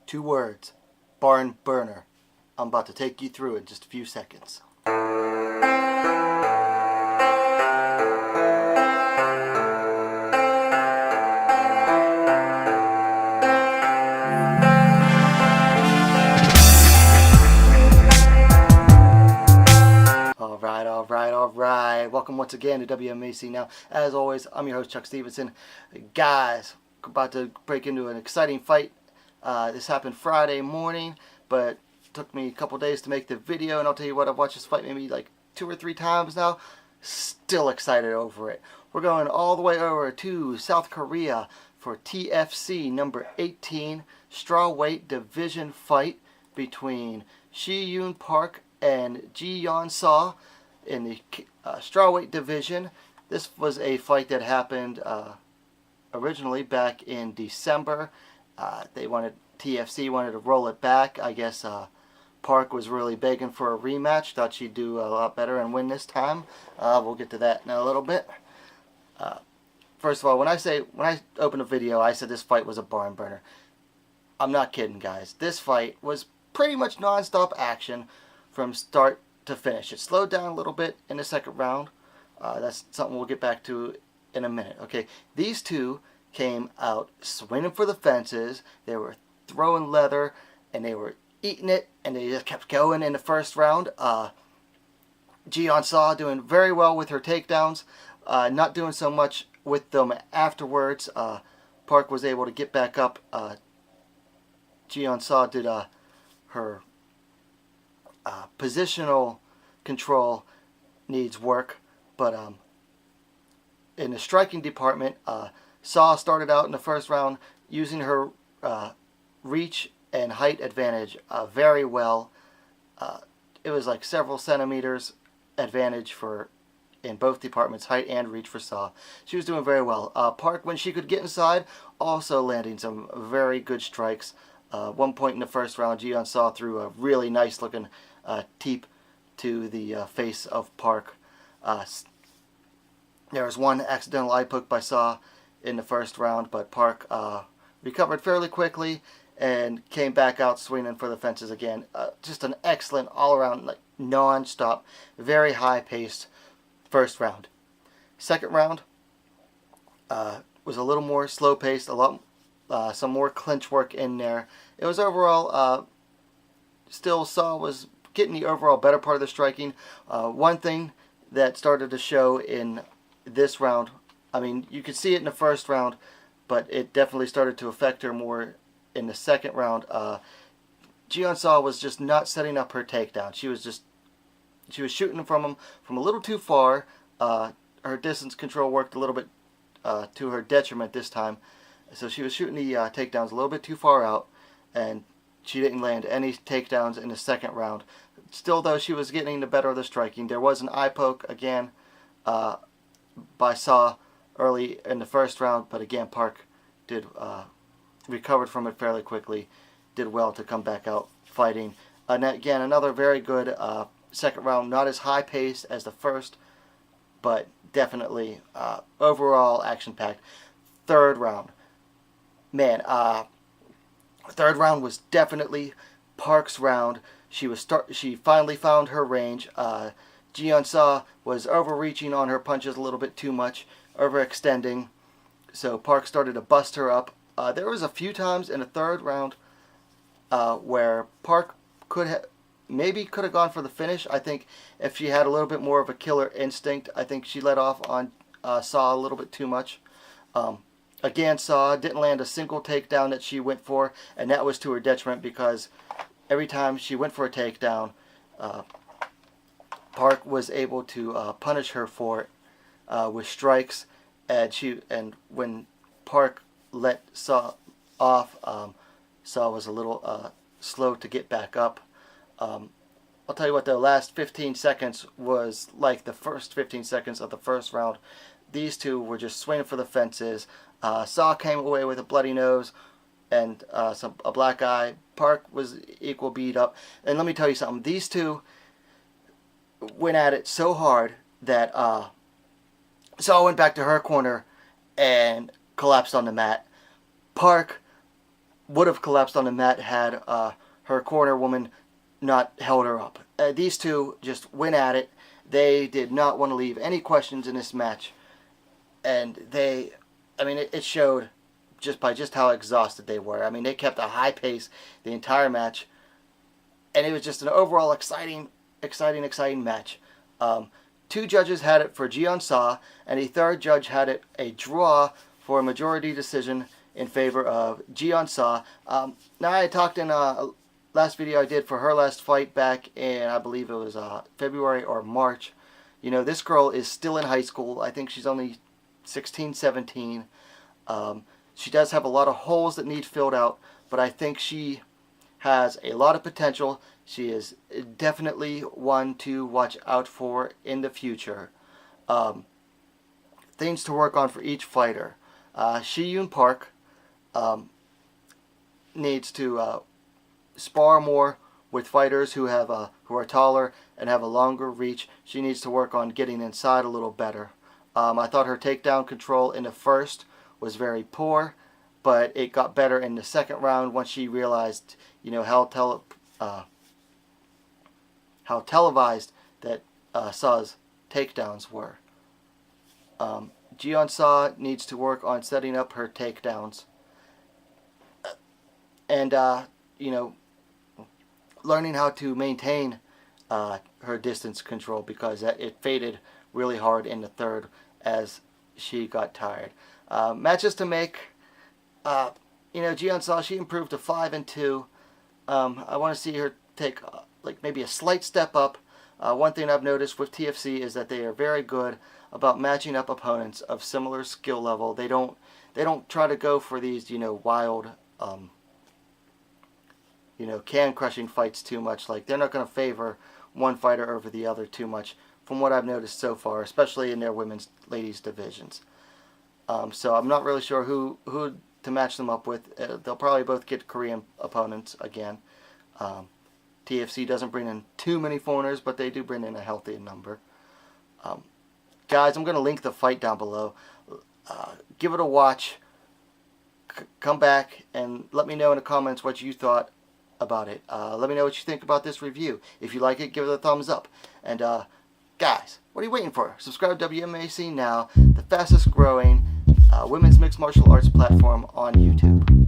2 words. Barn burner. I'm about to take you through it in just a few seconds. Alright. Welcome once again to WMMA. Now, as always, I'm your host, Chuck Stevenson. Guys, about to break into an exciting fight. This happened Friday morning, but it took me a couple days to make the video, and I'll tell you what, I've watched this fight maybe like 2 or 3 times now. Still excited over it. We're going all the way over to South Korea for TFC number 18 strawweight division fight between Si-Yoon Park and Ji-Yeon Seo in the strawweight division. This was a fight that happened originally back in December. TFC wanted to roll it back. I guess Park was really begging for a rematch. Thought she'd do a lot better and win this time. We'll get to that in a little bit. First of all, when I opened a video, I said this fight was a barn burner. I'm not kidding, guys. This fight was pretty much non-stop action from start to finish. It slowed down a little bit in the second round. That's something we'll get back to in a minute. Okay, these two came out swinging for the fences. They were throwing leather, and they were eating it, and they just kept going in the first round. Ji-Yeon Seo doing very well with her takedowns, not doing so much with them afterwards. Park was able to get back up. Ji-Yeon Seo did her positional control needs work, but in the striking department, Seo started out in the first round using her reach and height advantage very well. It was like several centimeters advantage in both departments, height and reach for Seo. She was doing very well. Park, when she could get inside, also landing some very good strikes. One point in the first round, Ji-Yeon Seo threw a really nice looking teep to the face of Park. There was one accidental eye poke by Seo in the first round, but Park recovered fairly quickly and came back out swinging for the fences again. Just an excellent all-around, like non-stop, very high-paced first round. Second round was a little more slow-paced, some more clinch work in there. It was overall still Seo was getting the overall better part of the striking. One thing that started to show in this round, I mean, you could see it in the first round, but it definitely started to affect her more in the second round. Ji-Yeon Seo was just not setting up her takedown. She was shooting from him from a little too far. Her distance control worked a little bit to her detriment this time. So she was shooting the takedowns a little bit too far out, and she didn't land any takedowns in the second round. Still, though, she was getting the better of the striking. There was an eye poke again by Seo early in the first round, but again, Park did recovered from it fairly quickly, did well to come back out fighting. And again, another very good second round, not as high paced as the first, but definitely overall action-packed. Third round. Man, third round was definitely Park's round. She finally found her range. Ji-Yeon Seo was overreaching on her punches a little bit too much, overextending. So Park started to bust her up. There was a few times in the third round where Park could have gone for the finish. I think if she had a little bit more of a killer instinct, I think she let off on Seo a little bit too much. Again, Seo didn't land a single takedown that she went for, and that was to her detriment because every time she went for a takedown, Park was able to punish her for it with strikes, and when Park let Seo off, Seo was a little slow to get back up. I'll tell you what, the last 15 seconds was like the first 15 seconds of the first round. These two were just swinging for the fences. Seo came away with a bloody nose and a black eye. Park was equal beat up. And let me tell you something. These two went at it so hard that Seo went back to her corner and collapsed on the mat. Park would have collapsed on the mat had her corner woman not held her up. These two just went at it. They did not want to leave any questions in this match. And it showed just by just how exhausted they were. I mean, they kept a high pace the entire match. And it was just an overall exciting match. Two judges had it for Ji-Yeon Seo, and a third judge had it a draw for a majority decision in favor of Ji-Yeon Seo. Now, I talked in last video I did for her last fight back in, I believe it was February or March. You know, this girl is still in high school. I think she's only 16, 17. She does have a lot of holes that need filled out, but I think she has a lot of potential. She is definitely one to watch out for in the future. Things to work on for each fighter. Si-Yoon Park needs to spar more with fighters who are taller and have a longer reach. She needs to work on getting inside a little better. I thought her takedown control in the first was very poor, but it got better in the second round once she realized, you know, how televised that Seo's takedowns were. Ji-Yeon Seo needs to work on setting up her takedowns and you know, learning how to maintain her distance control, because it faded really hard in the third as she got tired. Matches to make. You know, Ji-Yeon Seo, she improved to 5-2. I want to see her take like maybe a slight step up. One thing I've noticed with TFC is that they are very good about matching up opponents of similar skill level. They don't try to go for these, you know, wild you know, can-crushing fights too much. Like, they're not going to favor one fighter over the other too much, from what I've noticed so far, especially in their women's, ladies divisions. So I'm not really sure who to match them up with. They'll probably both get Korean opponents again. TFC doesn't bring in too many foreigners, but they do bring in a healthy number. Guys, I'm going to link the fight down below. Give it a watch. Come back and let me know in the comments what you thought about it. Let me know what you think about this review. If you like it, give it a thumbs up. And guys, what are you waiting for? Subscribe to WMMA now, the fastest growing women's mixed martial arts platform on YouTube.